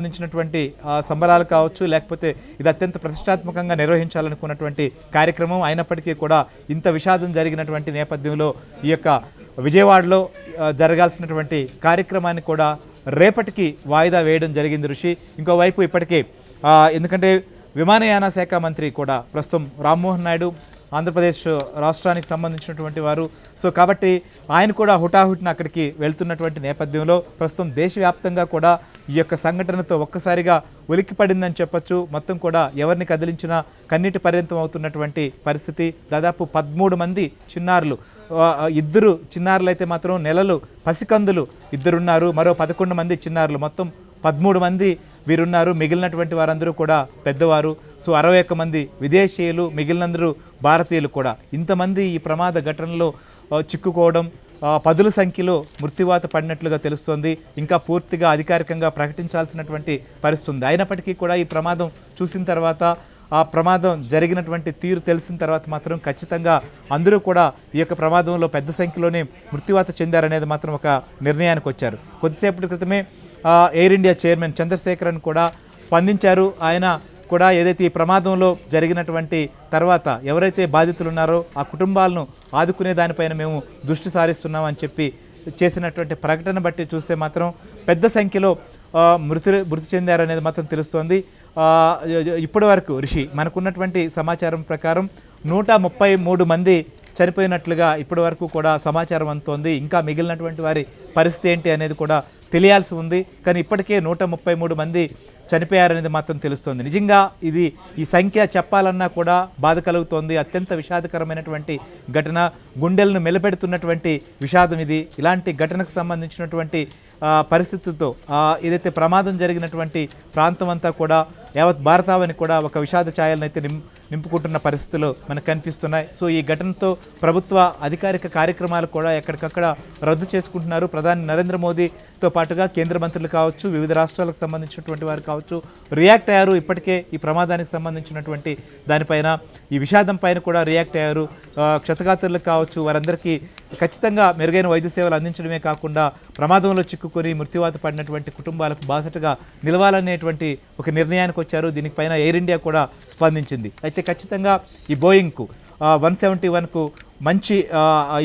సంబంధించినటువంటి సంబరాలు కావచ్చు, లేకపోతే ఇది అత్యంత ప్రతిష్టాత్మకంగా నిర్వహించాలనుకున్నటువంటి కార్యక్రమం అయినప్పటికీ కూడా ఇంత విషాదం జరిగినటువంటి నేపథ్యంలో ఈ యొక్క విజయవాడలో జరగాల్సినటువంటి కార్యక్రమాన్ని కూడా రేపటికి వాయిదా వేయడం జరిగింది ఋషి. ఇంకోవైపు ఇప్పటికే ఎందుకంటే విమానయాన శాఖ మంత్రి కూడా ప్రస్తుతం రామ్మోహన్ నాయుడు ఆంధ్రప్రదేశ్ రాష్ట్రానికి సంబంధించినటువంటి వారు. సో కాబట్టి ఆయన కూడా హుటాహుటిన అక్కడికి వెళ్తున్నటువంటి నేపథ్యంలో ప్రస్తుతం దేశవ్యాప్తంగా కూడా ఈ యొక్క సంఘటనతో ఒక్కసారిగా ఉలిక్కిపడిందని చెప్పొచ్చు. మొత్తం కూడా ఎవరిని కదిలించినా కన్నీటి పర్యంతం అవుతున్నటువంటి పరిస్థితి. దాదాపు 13 మంది చిన్నారులు, 2 చిన్నారులు అయితే మాత్రం నెలలు పసికందులు 2 ఉన్నారు, మరో 11 మంది చిన్నారులు, మొత్తం 13 మంది వీరున్నారు. మిగిలినటువంటి వారందరూ కూడా పెద్దవారు. సో 61 మంది విదేశీయులు, మిగిలినందరూ భారతీయులు కూడా. ఇంతమంది ఈ ప్రమాద ఘటనలో చిక్కుకోవడం, పదుల సంఖ్యలో మృత్యువాత పడినట్లుగా తెలుస్తోంది. ఇంకా పూర్తిగా అధికారికంగా ప్రకటించాల్సినటువంటి పరిస్థితి ఉంది. అయినప్పటికీ కూడా ఈ ప్రమాదం చూసిన తర్వాత, ఆ ప్రమాదం జరిగినటువంటి తీరు తెలిసిన తర్వాత మాత్రం ఖచ్చితంగా అందరూ కూడా ఈ యొక్క ప్రమాదంలో పెద్ద సంఖ్యలోనే మృత్యువాత చెందారనేది మాత్రం ఒక నిర్ణయానికి వచ్చారు. కొద్దిసేపటి క్రితమే ఎయిర్ ఇండియా చైర్మన్ చంద్రశేఖరన్ కూడా స్పందించారు. ఆయన కూడా ఏదైతే ఈ ప్రమాదంలో జరిగినటువంటి తర్వాత ఎవరైతే బాధితులు ఉన్నారో ఆ కుటుంబాలను ఆదుకునే దానిపైన మేము దృష్టి సారిస్తున్నామని చెప్పి చేసినటువంటి ప్రకటన బట్టి చూస్తే మాత్రం పెద్ద సంఖ్యలో మృతి చెందారనేది మాత్రం తెలుస్తోంది. ఇప్పటి వరకు ఋషి మనకున్నటువంటి సమాచారం ప్రకారం 133 మంది చనిపోయినట్లుగా ఇప్పటి వరకు కూడా సమాచారం అందుతోంది. ఇంకా మిగిలినటువంటి వారి పరిస్థితి ఏంటి అనేది కూడా తెలియాల్సి ఉంది. కానీ ఇప్పటికే 133 మంది చనిపోయారనేది మాత్రం తెలుస్తోంది. నిజంగా ఈ సంఖ్య చెప్పాలన్నా కూడా బాధ కలుగుతోంది. అత్యంత విషాదకరమైనటువంటి ఘటన, గుండెలను మెలిపెడుతున్నటువంటి విషాదం ఇది. ఇలాంటి ఘటనకు సంబంధించినటువంటి పరిస్థితులతో ఏదైతే ప్రమాదం జరిగినటువంటి ప్రాంతం అంతా కూడా యావత్ భారతావని కూడా ఒక విషాద ఛాయలను అయితే నింపుకుంటున్న పరిస్థితులు మనకు కనిపిస్తున్నాయి. సో ఈ ఘటనతో ప్రభుత్వ అధికారిక కార్యక్రమాలు కూడా ఎక్కడికక్కడ రద్దు చేసుకుంటున్నారు. ప్రధాని నరేంద్ర మోదీతో పాటుగా కేంద్ర మంత్రులు కావచ్చు, వివిధ రాష్ట్రాలకు సంబంధించినటువంటి వారు కావచ్చు రియాక్ట్ అయ్యారు. ఇప్పటికే ఈ ప్రమాదానికి సంబంధించినటువంటి దానిపైన, ఈ విషాదం పైన కూడా రియాక్ట్ అయ్యారు. క్షతగాత్రులకు కావచ్చు వారందరికీ ఖచ్చితంగా మెరుగైన వైద్య సేవలు అందించడమే కాకుండా ప్రమాదంలో చిక్కుకొని మృత్యువాత పడినటువంటి కుటుంబాలకు బాసటగా నిలవాలనేటువంటి ఒక నిర్ణయానికి వచ్చారు. దీనిపైన ఎయిర్ ఇండియా కూడా స్పందించింది. అయితే ఖచ్చితంగా ఈ బోయింగ్కు 171కు మంచి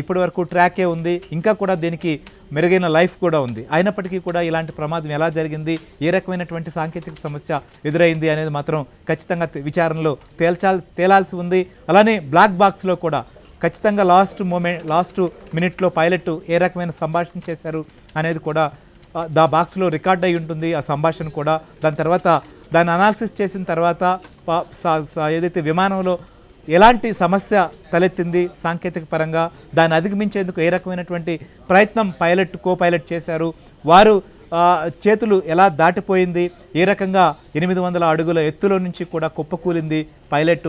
ఇప్పటి వరకు ట్రాకే ఉంది. ఇంకా కూడా దీనికి మెరుగైన లైఫ్ కూడా ఉంది. అయినప్పటికీ కూడా ఇలాంటి ప్రమాదం ఎలా జరిగింది, ఏ రకమైనటువంటి సాంకేతిక సమస్య ఎదురైంది అనేది మాత్రం ఖచ్చితంగా విచారణలో తేలాల్సి ఉంది. అలానే బ్లాక్ బాక్స్లో కూడా ఖచ్చితంగా లాస్ట్ మినిట్లో పైలట్ ఏ రకమైన సంభాషణ చేశారు అనేది కూడా బాక్స్లో రికార్డ్ అయి ఉంటుంది. ఆ సంభాషణ కూడా దాని తర్వాత దాన్ని అనాలిసిస్ చేసిన తర్వాత ఏదైతే విమానంలో ఎలాంటి సమస్య తలెత్తింది సాంకేతిక పరంగా, దాన్ని అధిగమించేందుకు ఏ రకమైనటువంటి ప్రయత్నం కో పైలట్ చేశారు, వారు చేతులు ఎలా దాటిపోయింది, ఏ రకంగా 800 అడుగుల ఎత్తులో నుంచి కూడా కుప్పకూలింది పైలట్,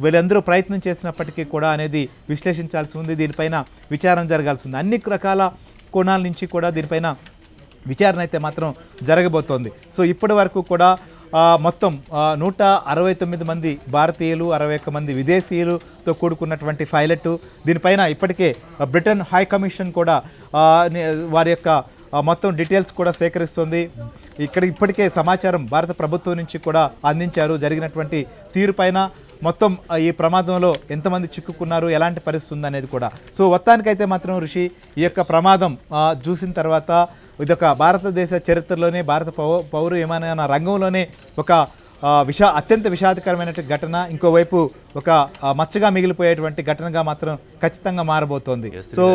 వీళ్ళందరూ ప్రయత్నం చేసినప్పటికీ కూడా అనేది విశ్లేషించాల్సి ఉంది. దీనిపైన విచారణ జరగాల్సి ఉంది. అన్ని రకాల కోణాల నుంచి కూడా దీనిపైన విచారణ అయితే మాత్రం జరగబోతోంది. సో ఇప్పటి వరకు కూడా మొత్తం 169 మంది భారతీయులు, 61 మంది విదేశీయులతో కూడుకున్నటువంటి పైలట్. దీనిపైన ఇప్పటికే బ్రిటన్ హై కమిషన్ కూడా వారి యొక్క మొత్తం డీటెయిల్స్ కూడా సేకరిస్తుంది. ఇప్పటికే సమాచారం భారత ప్రభుత్వం నుంచి కూడా అందించారు. జరిగినటువంటి తీరుపైన మొత్తం ఈ ప్రమాదంలో ఎంతమంది చిక్కుకున్నారు, ఎలాంటి పరిస్థితి ఉందనేది కూడా. సో మొత్తానికైతే మాత్రం ఋషి ఈ యొక్క ప్రమాదం చూసిన తర్వాత ఇదొక భారతదేశ చరిత్రలోనే, భారత పౌర విమానయాన రంగంలోనే ఒక అత్యంత విషాదకరమైన ఘటన, ఇంకోవైపు ఒక మచ్చగా మిగిలిపోయేటువంటి ఘటనగా మాత్రం ఖచ్చితంగా మారబోతోంది. సో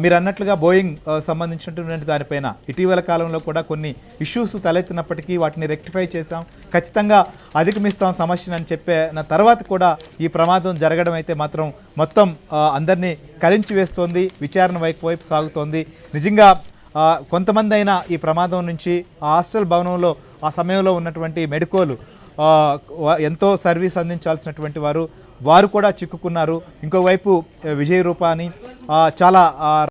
మీరు అన్నట్లుగా బోయింగ్ సంబంధించినటువంటి దానిపైన ఇటీవల కాలంలో కూడా కొన్ని ఇష్యూస్ తలెత్తినప్పటికీ వాటిని రెక్టిఫై చేశాం, ఖచ్చితంగా అధిగమిస్తాం సమస్యను అని చెప్పిన తర్వాత కూడా ఈ ప్రమాదం జరగడం అయితే మాత్రం మొత్తం అందరినీ కలించి వేస్తోంది. విచారణ వైపు సాగుతోంది. నిజంగా కొంతమంది అయినా ఈ ప్రమాదం నుంచి హాస్టల్ భవనంలో ఆ సమయంలో ఉన్నటువంటి మెడికోలు ఎంతో సర్వీస్ అందించాల్సినటువంటి వారు కూడా చిక్కుకున్నారు. ఇంకోవైపు విజయ రూపాని చాలా